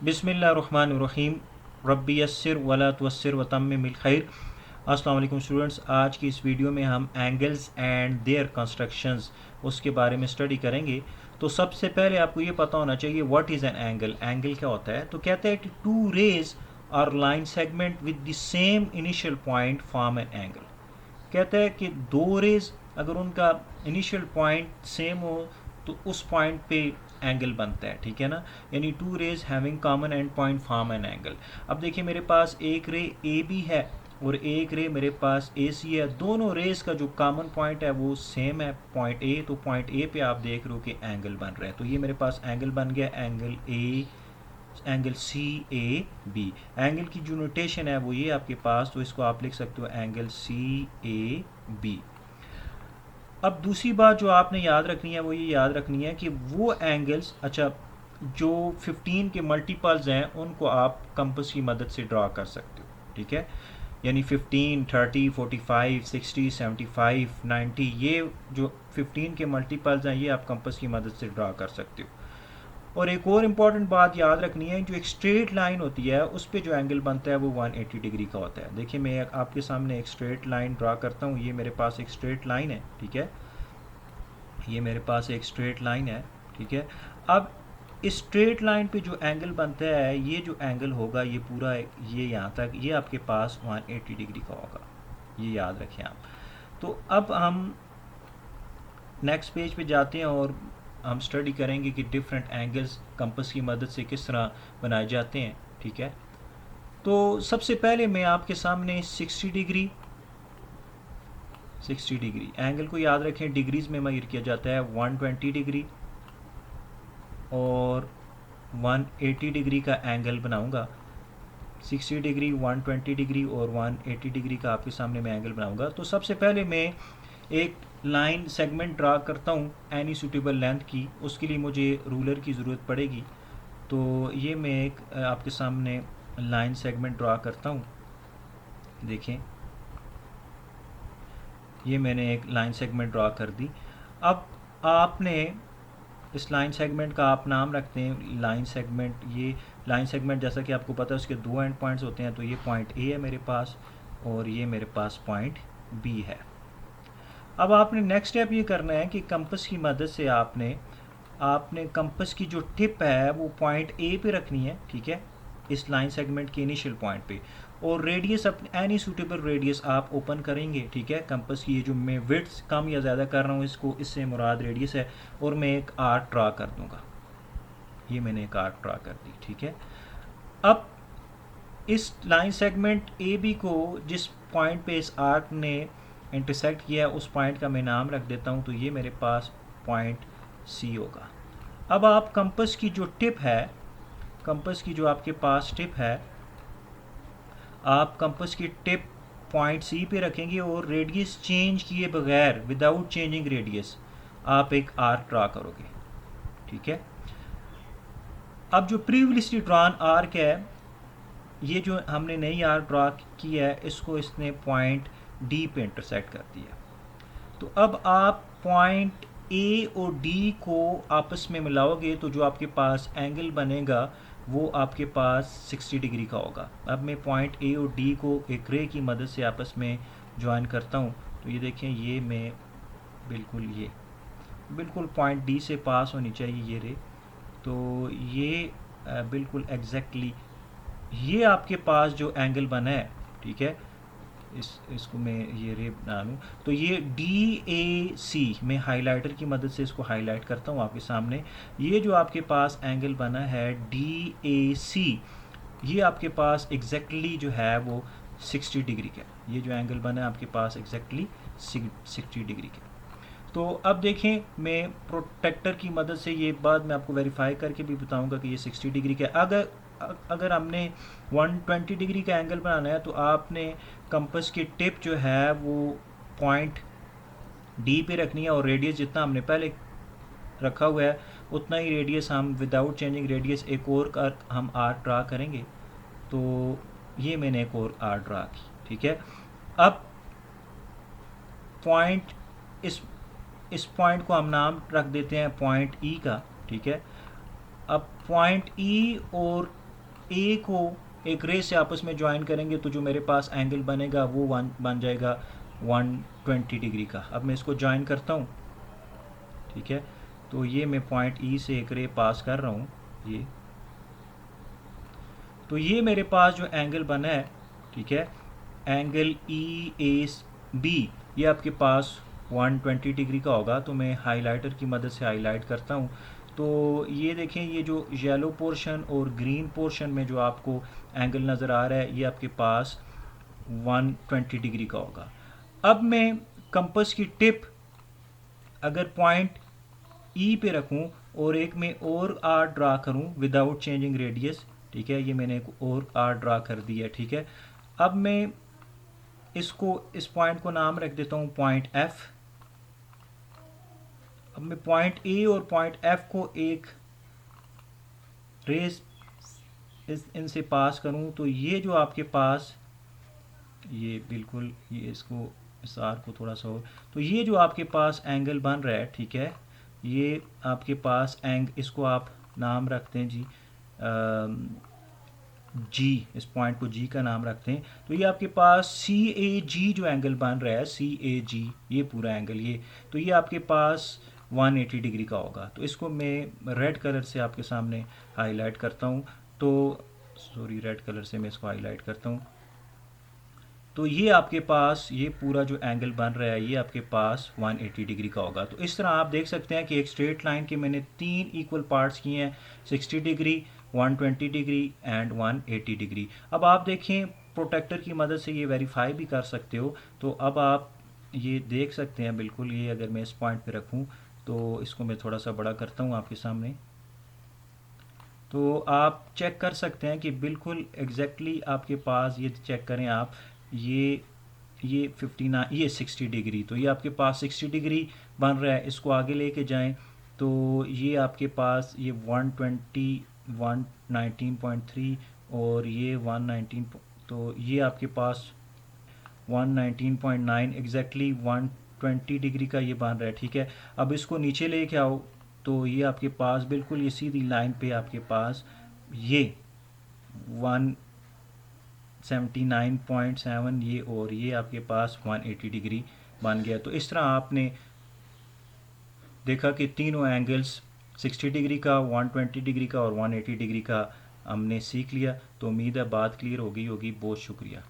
बिस्मिल्लाहिर्रहमानिर्रहीम। रब्बी यस्सिर वला तुअस्सिर वतम्मिमिल खैर। अस्सलाम वालेकुम स्टूडेंट्स, आज की इस वीडियो में हम एंगल्स एंड देयर कंस्ट्रक्शंस उसके बारे में स्टडी करेंगे। तो सबसे पहले आपको ये पता होना चाहिए what is an angle. Angle क्या होता है? तो कहते हैं कि टू रेज और line segment with the same initial point form an angle. कहता है कि दो रेज अगर उनका इनिशियल पॉइंट सेम हो तो उस पॉइंट पे एंगल बनता है, ठीक है ना। यानी two rays having common end point form an angle. अब देखिए मेरे पास एक रे ए बी है और एक रे मेरे पास ए सी है। दोनों रेज का जो कॉमन पॉइंट है वो सेम है, पॉइंट ए। तो पॉइंट ए पे आप देख रहे हो कि एंगल बन रहा है। तो ये मेरे पास एंगल बन गया, angle A, angle C A B. Angle की जो नोटेशन है वो ये आपके पास, तो इसको आप लिख सकते हो एंगल सी ए बी। अब दूसरी बात जो आपने याद रखनी है वो ये याद रखनी है कि वो एंगल्स, अच्छा, जो 15 के मल्टीपल्स हैं उनको आप कंपास की मदद से ड्रा कर सकते हो, ठीक है। यानी 15, 30, 45, 60, 75, 90, ये जो 15 के मल्टीपल्स हैं ये आप कंपास की मदद से ड्रा कर सकते हो। और एक और इम्पॉर्टेंट बात याद रखनी है, जो एक स्ट्रेट लाइन होती है उस पर जो एंगल बनता है वो 180 डिग्री का होता है। देखिए मैं आपके सामने एक स्ट्रेट लाइन ड्रा करता हूँ। ये मेरे पास एक स्ट्रेट लाइन है, ठीक है। ये मेरे पास एक स्ट्रेट लाइन है, ठीक है। अब इस स्ट्रेट लाइन पे जो एंगल बनता है, ये जो एंगल होगा ये पूरा, ये यहाँ तक, ये आपके पास 180 डिग्री का होगा। ये याद रखें आप। तो अब हम नेक्स्ट पेज पे जाते हैं और हम स्टडी करेंगे कि डिफरेंट एंगल्स कंपास की मदद से किस तरह बनाए जाते हैं, ठीक है। तो सबसे पहले मैं आपके सामने 60 डिग्री एंगल को याद रखें, डिग्रीज में मेजर किया जाता है। 120 डिग्री और 180 डिग्री का एंगल बनाऊंगा। 60 डिग्री, 120 डिग्री और 180 डिग्री का आपके सामने मैं एंगल बनाऊंगा। तो सबसे पहले मैं एक लाइन सेगमेंट ड्रा करता हूँ एनी सूटेबल लेंथ की। उसके लिए मुझे रूलर की ज़रूरत पड़ेगी। तो ये मैं एक आपके सामने लाइन सेगमेंट ड्रा करता हूँ। देखें, ये मैंने एक लाइन सेगमेंट ड्रा कर दी। अब आपने इस लाइन सेगमेंट का आप नाम रखते हैं लाइन सेगमेंट। ये लाइन सेगमेंट जैसा कि आपको पता है उसके दो एंड पॉइंट्स होते हैं। तो ये पॉइंट ए है मेरे पास और ये मेरे पास पॉइंट बी है। अब आपने नेक्स्ट स्टेप ये करना है कि कंपास की मदद से आपने कंपास की जो टिप है वो पॉइंट ए पे रखनी है, ठीक है, इस लाइन सेगमेंट के इनिशियल पॉइंट पे। और रेडियस, अपने एनी सूटेबल रेडियस आप ओपन करेंगे, ठीक है। कंपास की ये जो मैं विड्थ कम या ज़्यादा कर रहा हूँ इसको, इससे मुराद रेडियस है। और मैं एक आर्क ड्रा कर दूंगा। ये मैंने एक आर्क ड्रा कर दी, ठीक है। अब इस लाइन सेगमेंट ए बी को जिस पॉइंट पे इस आर्क ने इंटरसेक्ट किया है उस पॉइंट का मैं नाम रख देता हूँ। तो ये मेरे पास पॉइंट सी होगा। अब आप कंपास की जो टिप है, कंपास की जो आपके पास टिप है, आप कंपास की टिप पॉइंट सी पे रखेंगे और रेडियस चेंज किए बगैर, विदाउट चेंजिंग रेडियस, आप एक आर्क ड्रा करोगे, ठीक है। अब जो प्रीवियसली ड्रॉन आर्क है, ये जो हमने नई आर्क ड्रा की है, इसको इसने पॉइंट डी पे इंटरसेक्ट कर दिया। तो अब आप पॉइंट ए और डी को आपस में मिलाओगे तो जो आपके पास एंगल बनेगा वो आपके पास 60 डिग्री का होगा। अब मैं पॉइंट ए और डी को एक रे की मदद से आपस में ज्वाइन करता हूँ। तो ये देखें, ये मैं बिल्कुल पॉइंट डी से पास होनी चाहिए ये रे। तो ये बिल्कुल एग्जैक्टली ये आपके पास जो एंगल बना है, ठीक है, इसको मैं ये रे बना लूँ। तो ये डी ए सी, मैं हाइलाइटर की मदद से इसको हाईलाइट करता हूँ आपके सामने। ये जो आपके पास एंगल बना है डी ए सी, ये आपके पास एग्जैक्टली जो है वो 60 डिग्री का। ये जो एंगल बना है आपके पास एग्जैक्टली 60 डिग्री का। तो अब देखें, मैं प्रोटेक्टर की मदद से ये बाद में आपको वेरीफाई करके भी बताऊंगा कि ये 60 डिग्री का। अगर हमने 120 डिग्री का एंगल बनाना है तो आपने कंपास की टिप जो है वो पॉइंट डी पे रखनी है और रेडियस जितना हमने पहले रखा हुआ है उतना ही रेडियस हम विदाउट चेंजिंग रेडियस एक और हम आर्क ड्रा करेंगे। तो ये मैंने एक और आर्क ड्रा की, ठीक है। अब पॉइंट इस पॉइंट को हम नाम रख देते हैं पॉइंट ई का, ठीक है। अब पॉइंट ई और ए को एक रे से आपस में ज्वाइन करेंगे तो जो मेरे पास एंगल बनेगा वो वन बन जाएगा 120 डिग्री का। अब मैं इसको ज्वाइन करता हूँ, ठीक है। तो ये मैं पॉइंट ई से एक रे पास कर रहा हूँ, ये तो ये मेरे पास जो एंगल बना है, ठीक है, एंगल ई एस बी, ये आपके पास 120 डिग्री का होगा। तो मैं हाइलाइटर की मदद से हाईलाइट करता हूँ। तो ये देखें, ये जो येलो पोर्शन और ग्रीन पोर्शन में जो आपको एंगल नज़र आ रहा है, ये आपके पास 120 डिग्री का होगा। अब मैं कंपास की टिप अगर पॉइंट ई पे रखूं और एक में और आर ड्रा करूं विदाउट चेंजिंग रेडियस, ठीक है, ये मैंने एक और आर ड्रा कर दिया, ठीक है। अब मैं इसको, इस पॉइंट को नाम रख देता हूं पॉइंट एफ। अब मैं पॉइंट ए और पॉइंट एफ को एक रेस इनसे पास करूं तो ये जो आपके पास, ये बिल्कुल, ये इसको, इस आर को थोड़ा सा और, तो ये जो आपके पास एंगल बन रहा है, ठीक है, ये आपके पास इसको आप नाम रखते हैं जी जी, इस पॉइंट को जी का नाम रखते हैं। तो ये आपके पास सी ए जी जो एंगल बन रहा है, सी ए जी, ये पूरा एंगल, ये तो ये आपके पास 180 डिग्री का होगा। तो इसको मैं रेड कलर से आपके सामने हाईलाइट करता हूँ। तो सॉरी, रेड कलर से मैं इसको हाईलाइट करता हूँ। तो ये आपके पास ये पूरा जो एंगल बन रहा है, ये आपके पास 180 डिग्री का होगा। तो इस तरह आप देख सकते हैं कि एक स्ट्रेट लाइन के मैंने 3 इक्वल पार्ट्स किए हैं, 60 डिग्री, 120 डिग्री एंड 180 डिग्री। अब आप देखें, प्रोटेक्टर की मदद से ये वेरीफाई भी कर सकते हो। तो अब आप ये देख सकते हैं बिल्कुल, ये अगर मैं इस पॉइंट पे रखूं तो इसको मैं थोड़ा सा बड़ा करता हूं आपके सामने, तो आप चेक कर सकते हैं कि बिल्कुल एग्जैक्टली आपके पास, ये चेक करें आप, ये 59, ये 60 डिग्री, तो ये आपके पास 60 डिग्री बन रहा है। इसको आगे लेके जाएं तो ये आपके पास ये 120, 119.3 और ये 119, तो ये आपके पास 119.9 एग्जैक्टली 120 डिग्री का ये बन रहा है, ठीक है। अब इसको नीचे लेके आओ तो ये आपके पास बिल्कुल ये सीधी लाइन पे आपके पास ये 179.7 ये, और ये आपके पास 180 डिग्री बन गया। तो इस तरह आपने देखा कि तीनों एंगल्स 60 डिग्री का, 120 डिग्री का और 180 डिग्री का हमने सीख लिया। तो उम्मीद है बात क्लियर हो गई होगी। बहुत शुक्रिया।